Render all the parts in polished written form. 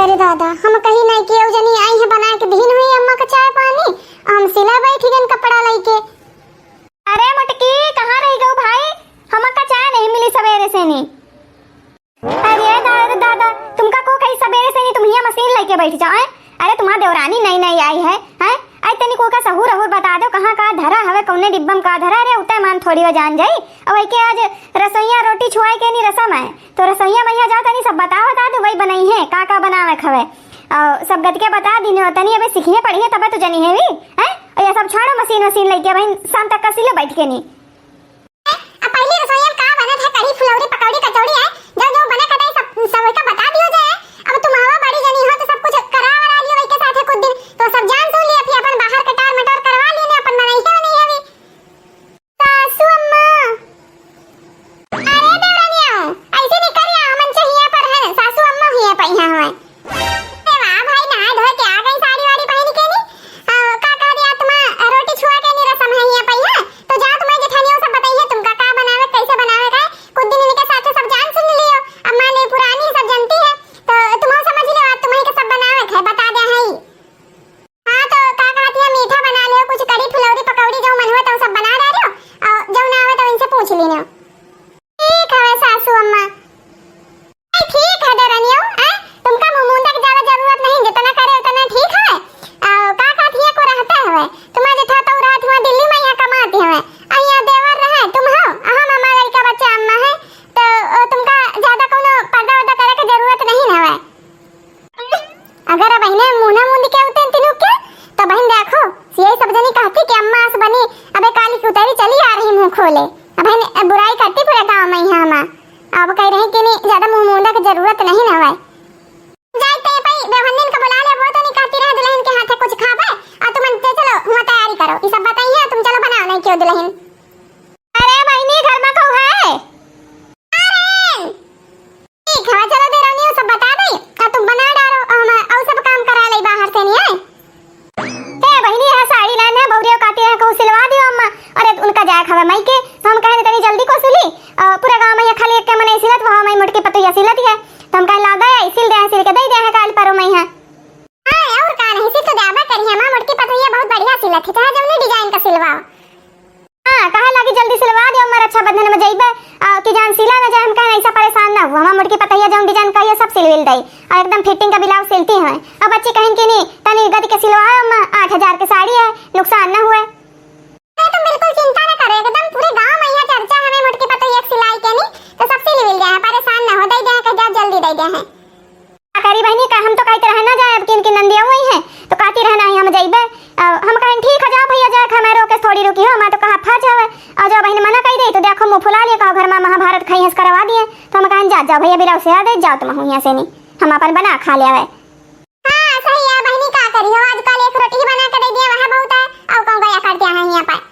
अरे दादा हम कहीं नहीं कि जनी आई है बना के दीन हुई अम्मा का चाय पानी हम सिला बैठी गन कपड़ा लेके। अरे मुटकी कहाँ रह गई भाई, हम का चाय नहीं मिली सवेरे से नहीं। अरे दादा तुमका को कहीं सवेरे से नहीं, तुम यहाँ मशीन लेके बैठ जाओ। अरे तुम्हारा देवरानी नई नई आई है हैं, आई तनी को का सहूर अहूर बता दो कहाँ का धरा हवे कौने डिब्बम का धरा। अरे उतना मान थोड़ी वो जान जाई। अब के आज रसोईया रोटी छुआई के नहीं रसम है तो रसोईया मैया जा तनी सब बता दो वही बनाई है का बनावे खवे और सब गत के बता दी हो तनी अबे सीखिए पढ़िए तब तो जनी है भी हैं। और ये सब छोड़ो मशीन वशीन लेके भाई शाम तक कसी लो बैठ के नहीं। पहले रसोईया का बना था कढ़ी फुलौरी पकौड़ी कचौड़ी है जो जो बना कटाई सब का बता दियो जाए। अब तुम हवा बड़ी जनी हो तो सब कुछ करा वरा लियो वही के साथ है कुछ दिन तो सब जान सुन लिया फिर अपन बाहर कटार मटर करवा लेने अपन बनाई है नहीं है भी। सासू अम्मा अरे देवरानिया ऐसे नहीं करिया मन चाहिए पर है सासू अम्मा ही है पहिया हमें। वाह भाई नहा धो के आ गई साड़ी वाड़ी पहन के नहीं का कह दिया तुम रोटी छुआ के नहीं रसम है ये पहिया तो जा तुम्हें जेठानियों सब बताइए तुम का बनावे कैसे बनावे का कुछ दिन इनके साथ सब जान सुन लियो। अम्मा ने पुरानी सब जानती है तो तुम समझ लो तुम्हें के सब बनावे है बता दे है। हां तो का कहती है मीठा बना ले कुछ कढ़ी फुलौरी पकौड़ी जो मन हो तो सब बना दे रहे हो और जो ना आवे तो इनसे पूछ लेना। ठीक है सासू अम्मा ठीक है देवरानियों तुमका मुंह तक ज्यादा जरूरत नहीं जितना करे उतना ठीक है। का कहती है को रहता है तुम्हारे जेठा तो रात हुआ दिल्ली में यहाँ कमाती है अहिया देवर रहे तुम हो हम हमारा लड़का बच्चा अम्मा है तो तुमका ज्यादा कोनो पर्दा वर्दा करे की जरूरत नहीं है। अगर बहने मुंह मुंद के उतन तीनों के तो बहन देखो यही सब जनी कहती कि अम्मा से बनी अबे काली की उतारी चली आ रही मुंह खोले बहन बुराई करती पूरे गांव में यहाँ हम अब कह रहे कि नहीं ज्यादा मुंह मुंदा की जरूरत नहीं है। जाते भाई बेवहनिन का बुला ले वो तो नहीं कहती रहे दुल्हन के हाथ कुछ खावे और तुम चलो हुआ तैयारी करो ये सब बताइए तुम चलो बनाओ नहीं क्यों दुल्हन। अरे बहनी घर में कौन है? अरे ठीक है चलो देरानी सब बता दे और तुम बना डालो और सब काम करा ले बाहर से नहीं आए। ए बहनी है साड़ी लाने है बहुरिया काटी है को सिलवा दियो अम्मा। अरे उनका जाए खवे मई के तो हम कहने तनी जल्दी को सिली पूरा गांव में खाली एक के मने सिलत वो मई मुटकी पतैया सिलत है तो हम कह लादा है सिल दे सिल के दे दे है काल परो मई है। हां और का नहीं सिल तो देबा करिए मां मुटकी पतैया बहुत बढ़िया सिलत है चाहे जमने डिजाइन का सिलवाओ। हां कहा लगी जल्दी सिलवा दियो हमर अच्छा बंधन में जाइबे कि जान सिला ना जाए हम कह ऐसा परेशान ना हो हम मुटकी पतैया जो डिजाइन का ये सब सिलविल दई और एकदम फिटिंग का ब्लाउज सिलती है। अब बच्ची कहें कि नहीं तनी गद के सिलवाओ अम्मा 8000 की साड़ी है नुकसान ना हुए। तुम बिल्कुल चिंता ना करो एकदम पूरे गांव में यहां चर्चा हमें मुटकी पतैया सिलाई के नहीं तो सब सिलविल जाए परेशान ना हो दे दे के जा जल्दी दे दे है। करी बहनी का हम तो कहते रहना जाए अब किन नंदिया हुई है तो कहती रहना है हम जाइबे हम कहें ठीक है जाओ भैया जाए हमारे रोके थोड़ी रुकी हो मैं तो कहा फा जावे और जो बहन मना कह दे तो देखो मुंह फुला लिए कहो घर में महाभारत खाई हंस करवा दिए तो हम कहें जाओ भैया बिराव से आ दे जाओ तुम यहाँ से नहीं हम अपन बना खा ले। हां सही है बहनी का करियो आजकल एक रोटी बना के दे दिया वहां बहुत है और कौन गया कर दिया है यहाँ पर।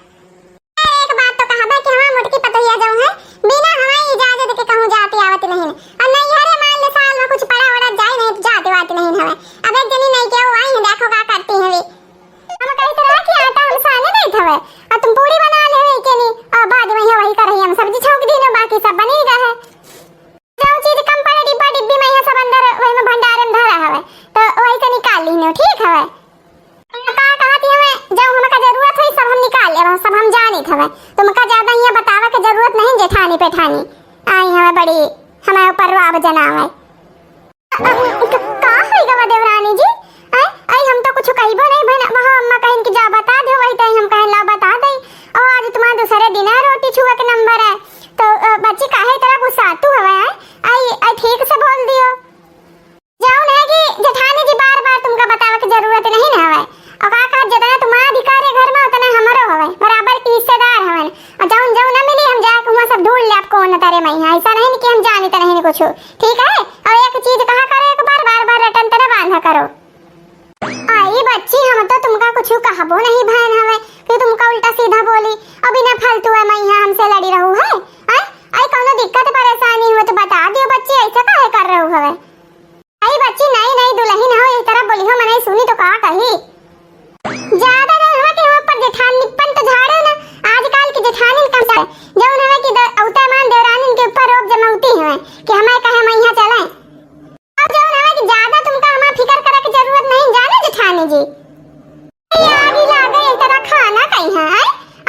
एक बात तो कहा कि हम मुटकी पतैया जो है बिना हमारी इजाजत के कहूं जाती आवत नहीं और नहीं हरे मान ले साल में कुछ पड़ा वड़ा जाए नहीं तो जाती बात नहीं हमें। अब एक जनी नहीं क्या आई है देखो का करती है वे हम कहीं तरह की आटा हम साने नहीं थवे और तुम पूरी बना ले के नहीं और बाद में वही कर रही हम सब्जी छौंक दी ना बाकी सब बनी गया है जो चीज कम पड़े डिब्बा डिब्बी में यहाँ सब अंदर वही में भंडारे में धरा है तो वही से निकाल ली नो ठीक है। का कहती हमें जब हमका जरूरत है सब हम निकाल ले सब हम जानी थवे तुमका ज्यादा यहाँ बतावे के जरूरत नहीं जेठानी पेठानी आई हमें बड़ी हमें ऊपर वाव जनावे का है गवा देवरानी जी आई हम तो कुछ कहबो नहीं बहन वहां अम्मा कहिन कि जा बता दो वही तई हम कहन ला बता दई और आज तुम्हारा दूसरे दिन है रोटी छुआ के नंबर है तो बच्ची काहे तरह गुस्सा तू हवे आई ठीक से बोल दियो जाओ ना कि जेठानी जी बार-बार तुमका बतावे की जरूरत नहीं ना हवे और का जितना तुम्हारा अधिकार है घर में उतना हमारो हवे बराबर की हिस्सेदार हवन और जाऊन जाऊन ना मिली हम जाके वहां सब ढूंढ ले आपको न तारे में ऐसा नहीं कि हम जाने तो नहीं कुछ ठीक है। और एक चीज कहा करो एक बार रटन तरह बांधा करो। आई बच्ची हम तो तुमका कुछ कहबो नहीं बहन हवे कि तुमका उल्टा सीधा बोली अभी ना फालतू है मैं यहाँ हमसे लड़ी रहू है आई कोनो दिक्कत परेशानी हो तो बता दियो बच्ची ऐसा काहे कर रहू हवे। आई बच्ची नहीं दुल्हन हो इस तरह बोली हो मैंने सुनी तो कहा कही ज्यादा ना हवा के ऊपर जेठानी पन तो झाड़ो ना आजकल की जेठानी का जो हवे कि औता मान देवरानी के ऊपर रोब जमावती है कि हमें कहे मैं नहीं जी आगी लागे एक तरह खाना कहीं है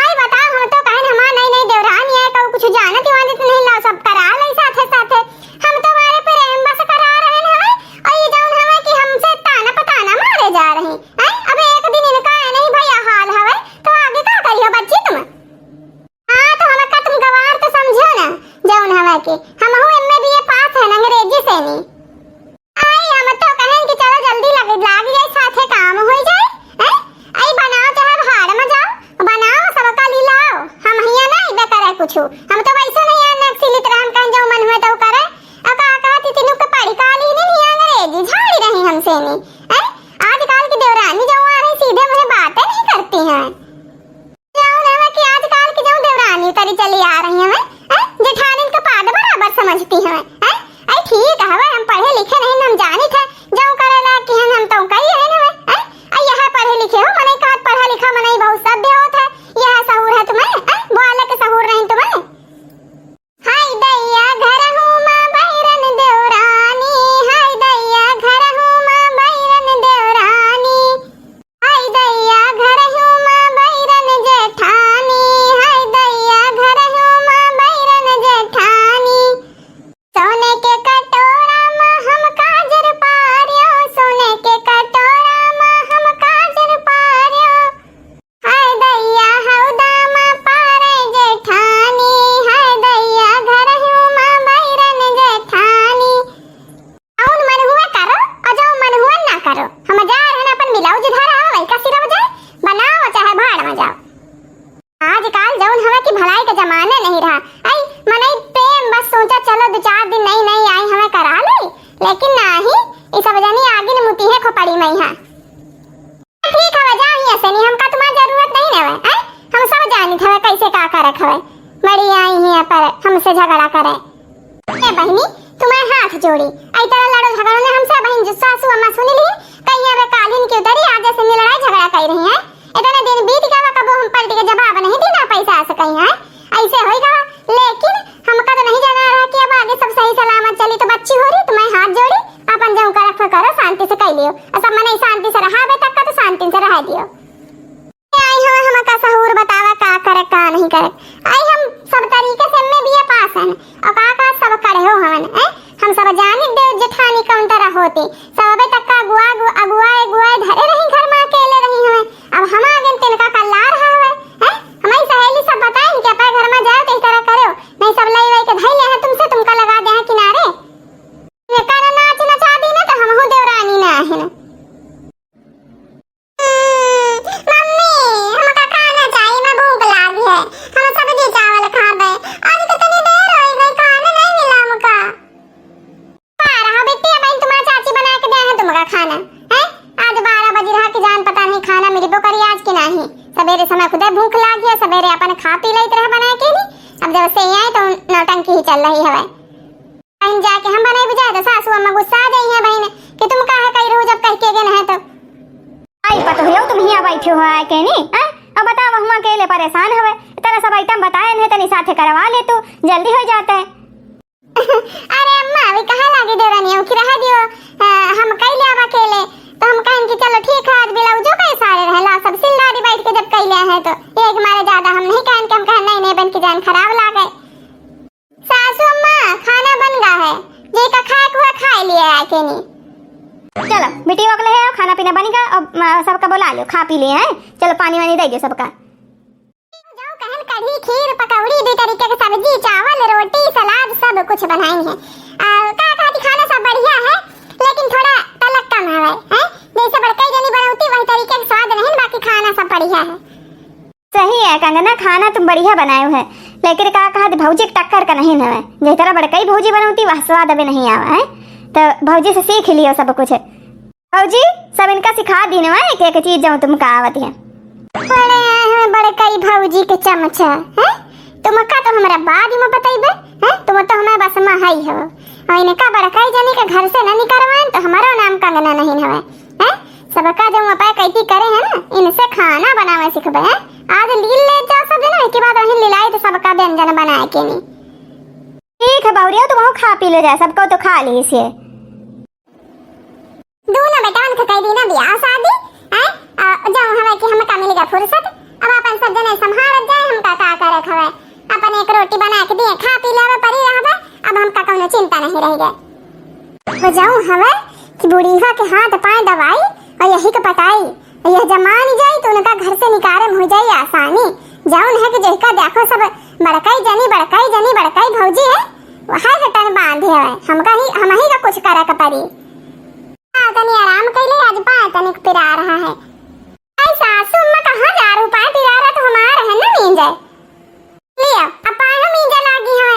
आई बताओ हम तो कहन हमार नहीं नहीं देवरानी है कहू कुछ जानत वानत नहीं ला सब करा ले साथे साथे हम तो हमारे प्रेम बस करा रहे हैं और ये जौन हवे कि हमसे ताना पताना मारे जा रहे हैं अब एक दिन इनका है नहीं भैया हाल हवे तो आगे का करियो बच्ची तुम हां तो हम का तुम गवार तो समझो ना जौन हवे कि हम हूं एमए बीए पास है अंग्रेजी से नहीं आई हम तो कहन कि चलो जल्दी लाग जाए साथे काम हो जाए हैं आई बनाओ चाहे भाड़ में जाओ बनाओ सबका लीलाओ हम हिया नहीं बे करे कुछ हम तो वैसे नहीं आने सिली तरह हम कहीं जो मन हुए तो करे अब का कहती तीनों के पढ़ी काली नहीं अंग्रेजी झाड़ी रही हमसे नहीं हैं आजकल की देवरानी जो आ रही सीधे मुझे बातें नहीं करती हैं जाऊं ना कि आजकल की जो देवरानी तरी चली आ रही हैं जेठानी का पाद बराबर समझती हैं आई ठीक है हम पढ़े लिखे नहीं हम जानी थे जो करेला कि हम तो कही है ना आई यह पढ़े लिखे हो मने का पढ़ा लिखा मने बहुत सभ्य होता है यह सहूर है तुम्हें बोले के सहूर नहीं तुम्हें हाय दैया घर हूं मां बहिरन देवरानी हाय दैया घर हूं मां बहिरन देवरानी हाय दैया घर हूं मां बहिरन जेठानी हाय दैया घर हूं मां बहिरन जेठानी सोने के कटोरा में हम काजर पारियो सोने के कटोरा में हम काजर पारियो हाय दैया हौदा में पारे जेठानी हाय दैया घर हूं मां बहिरन जेठानी औन मन हुआ करो और जो मन हुआ ना करो हम जा रहे हैं अपन मिलाऊ जिधर आओ वही का सिरव जाए बनाओ चाहे भाड़ में जाओ आजकल जौन हवा की भलाई का जमाना नहीं रहा आई मने प्रेम बस सोचा चलो 2-4 दिन नहीं आई हमें करा ले लेकिन नहीं इस सब जानी आगे न मुती है खोपड़ी में यहां ठीक है जा ही ऐसे नहीं हमका तुम्हारी जरूरत नहीं है हम सब जानी थे कैसे का करे खवे बड़ी आई है पर हमसे झगड़ा करे ए बहनी तुम्हारे हाथ जोड़ी आई तरह लड़ो झगड़ो ने हमसे बहन जो सासू अम्मा सुनी ली कहीं अब कालीन की उतरी आज से लड़ाई झगड़ा कर रही है इतने दिन बीत गया कब हम पलटी के जवाब नहीं देना पैसा ऐसे कहीं है ऐसे होएगा लेकिन हमका तो नहीं जाना रहा कि अब आगे सब सही सलामत चली तो बच्ची हो रही तुम्हें हाथ जोड़ी अपन जाऊं का रखा करो शांति से कह लियो और सब मने शांति से रहा बे तक का तो शांति से रह दियो आई हम का सहूर बतावा का करे का नहीं करे आई हम सब तरीके से में भी पास है और का सब करे हो हम सब जाने देव जेठानी कौन तरह होती सब तक का अगुआ धरे रही घर में अकेले रही हमें अब हम आगे तिनका का ला रहा है हमारी सहेली सब बताएं कि अपन घर में जाओ तो इस तरह करो नहीं सब लई वई के धइले हैं तुमसे तुमका लगा दे हैं किनारे ये काना नाच नचा दी ना तो हम हो देवरानी ना है ना मम्मी हमका खाना चाहिए मैं भूख लागी है हम सब्जी चावल खा गए आज कितनी देर हो गई खाना नहीं मिला हमका पारा बेटी अब तुम्हारी चाची बना के दे है तुमका खाना है आज 12 बजे रहा कि जान पता नहीं खाना मेरी बोकरी आज के नहीं सवेरे समय खुद भूख लागी है सवेरे अपन खा पी लई तरह बना के नहीं अब जब से आए तो नौटंकी ही चल रही है कहीं जाके हम बनाई बुझाए तो सासू अम्मा गुस्सा आ गई है बहन कि तुम कहां कह रहे हो जब कह के गए है तो आई पता हो तुम हिया बैठे हो है के नहीं अब बताओ हम अकेले परेशान हवे तेरा सब आइटम बताए ने तनी साथे करवा ले तू जल्दी हो जाता है अरे अम्मा अभी कहां लागे देवरानी हो कि रह दियो हम कह ले अब अकेले तो हम कहें कि चलो ठीक है आज बिलाऊ जो कई सारे रहला सब सिलदारी बैठ के जब कह ले है तो एक मारे ज्यादा हम नहीं कहें कि हम कहें नहीं बन की जान खराब लागे सासू अम्मा खाना बन गया है जे का खाए हुआ खा लिया है के नहीं चलो बेटी वकले है खाना पीना बन गया अब सबका बुला लो खा पी लिए हैं चलो पानी वानी दे दो सबका जाओ कहन कढ़ी खीर पकौड़ी दो तरीके के सब्जी चावल रोटी सलाद सब कुछ बनाई है का खाना सब बढ़िया है लेकिन थोड़ा तलक कम है जैसे बड़कई जनी बनौती वही तरीके के स्वाद नहीं बाकी खाना सब बढ़िया है सही है कंगना खाना तुम बढ़िया बनाए है लेकिन का कहा भौजी के टक्कर का नहीं है जिस तरह बड़कई भौजी बनौती वह स्वाद अबे नहीं आवा है तो भौजी से सीख लियो सब कुछ भौजी सब इनका सिखा दी ना एक एक चीज जाऊं तुम का आवत है बड़कई भौजी के चमचा है तुम का तो हमरा बाद में बताइबे हैं तुम तो हमें बस में हाई हो और इनका बड़कई जनी के घर से न निकलवाएं तो हमारा नाम कंगना नहीं हवे हैं सबका जो उपाय कैती करे है ना इनसे खाना बनावे सिखबे हैं आज लील ले जाओ सब जना के बाद वहीं लिलाई तो सबका व्यंजन बनाए के नहीं ठीक है बावरिया तुम खा पी ले जा सबको तो खा ली इसे दूना बेटा उनका कह दी ना ब्याह शादी है कि हमका मिलेगा फुर्सत, अब अपन सब जने संभालत जाए, हमका का करत हवे, अपन एक रोटी बना के दिए खा पी लेवे परी रहबे, अब हमका कौनो चिंता नहीं रह गए। हो जाऊं हवे कि बुढ़ीवा के हाथ पाए दवाई और यही के पटाई, यह जमान जाई तो उनका घर से निकारम हो जाई आसानी। जाऊन है कि जैका देखो सब बड़काई बड़काई भौजी है, वहां घटन बांधे है, हम ही का कुछ करे के परी। तनी आराम कैले आज पा तनिक पिरा रहा है। आई सासू अम्मा कहां जा रही, पाए पिरा रहा तो हमारा है ना मीन जाए लिया, अब पाए मीन जा लागी है।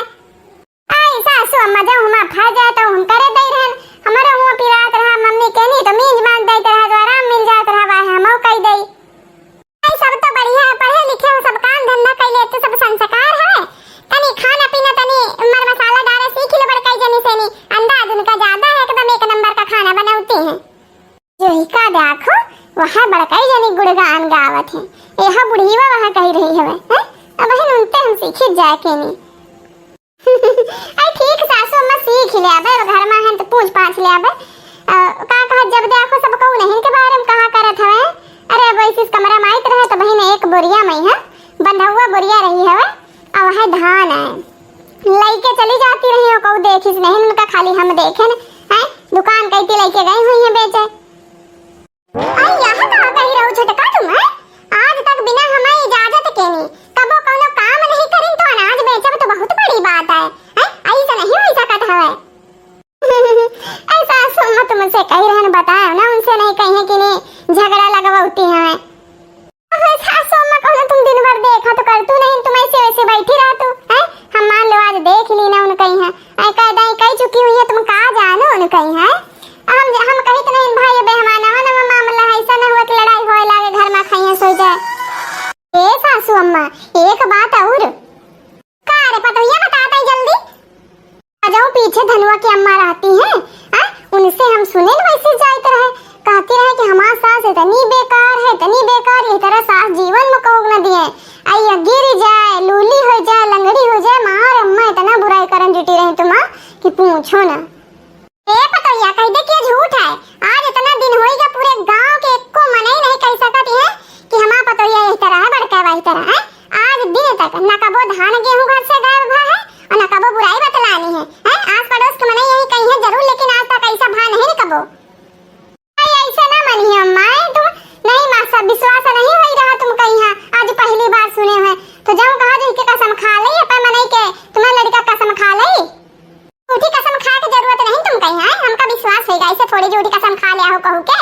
आई सासू अम्मा जब हम फा जाए तो हम करे दई रहन, हमारा हुआ पिरात रहा, मम्मी कहनी तो मीन बांध दई रहा, तो आराम मिल जात रहा, हम कह दई। आई सब तो बढ़िया है, पढ़े लिखे हो, सब काम धंधा कैले तो सब संस्कार है, तनी खाना पीना तनी मर मसाला डाले सीख ले बड़काई जनी से नी, अंदाज उनका ज्यादा है, एकदम एक नंबर का खाना बनाते हैं। जो ही का देखो वहां बड़काई जनी गुणगान गावत है, यह बुढ़ीवा वहां कह रही है, अब बहन उनते हम सीख जाए के नी। आई ठीक सासू अम्मा सीख ले आबे, घर में है तो पूछ पाछ ले आबे, का कहा जब देखो सब कहू नहीं के बारे में कहा करत हवे। अरे अब इस कमरा में आइत रहे तो बहन एक बोरिया में है बंधा हुआ बोरिया रही है, और वहां धान है लेके चली जाती रही हो, कहू देखिस नहीं उनका, खाली हम देखे न है दुकान कहती लेके गई हुई है बेचे। आई यहां कहां कही रहू छोटका तुम है, आज तक बिना हमारी इजाजत के नी कबो कोनो काम नहीं करिन तो अनाज बेचब तो बहुत बड़ी बात है, ऐसा नहीं हो सकत हवे। ऐसा सुन तुमसे कही रहन बताओ ना, उनसे नहीं कहे कि नहीं झगड़ा लगवाती है। अब सासू अम्मा कहलो तुम दिन भर देखा तो कर तू नहीं, तुम ऐसे वैसे बैठी रह तू है, हम मान लो आज देख ली ना उन कहीं है, ऐ कह दई कह चुकी हुई है, तुम का जानो उन कहीं है, हम कही तो नहीं भाई बेहमाना ना मामला है, ऐसा ना हुआ कि लड़ाई होए लागे घर में खाइए सो जाए। ए सासू अम्मा एक बात और का रे पतोहिया बताता जल्दी, आ जाओ पीछे धनुआ की अम्मा रहती हैं, उनसे हम सुने न वैसे जाते रहे, कहती रहे कि हमारा सास इतनी बेकार है, इतनी बेकार, ये तरह सास जीवन में कोग न दिए, आई गिर जाए, लूली हो जाए, लंगड़ी हो जाए, मार अम्मा इतना बुराई करन जुटी रही तुम कि पूछो ना। ए पतोहिया कह दे कि झूठ है, आज इतना दिन होई गया पूरे गांव के एको मने ही नहीं कह सकती है कि हमारा पतोहिया इस तरह है, बड़का वाई तरह है, आज दिन तक न कबो धान गेहूं घर से गायब हुआ है और न कबो बुराई बतलानी है, आस पड़ोस के मने यही कही है जरूर, लेकिन आज तक ऐसा भा नहीं कबो। ऐसा ना मनिए अम्मा, तुम नहीं मां सब विश्वास नहीं होई रहा तुम कहीं है, आज पहली बार सुने हैं तो जाऊं कहा जो के कसम खा ले अपन मने के तुम्हारा लड़का कसम खा ले, झूठी कसम खा के जरूरत नहीं तुम कहीं है, हमका विश्वास होगा, ऐसे थोड़ी झूठी कसम खा लिया हो कहू के।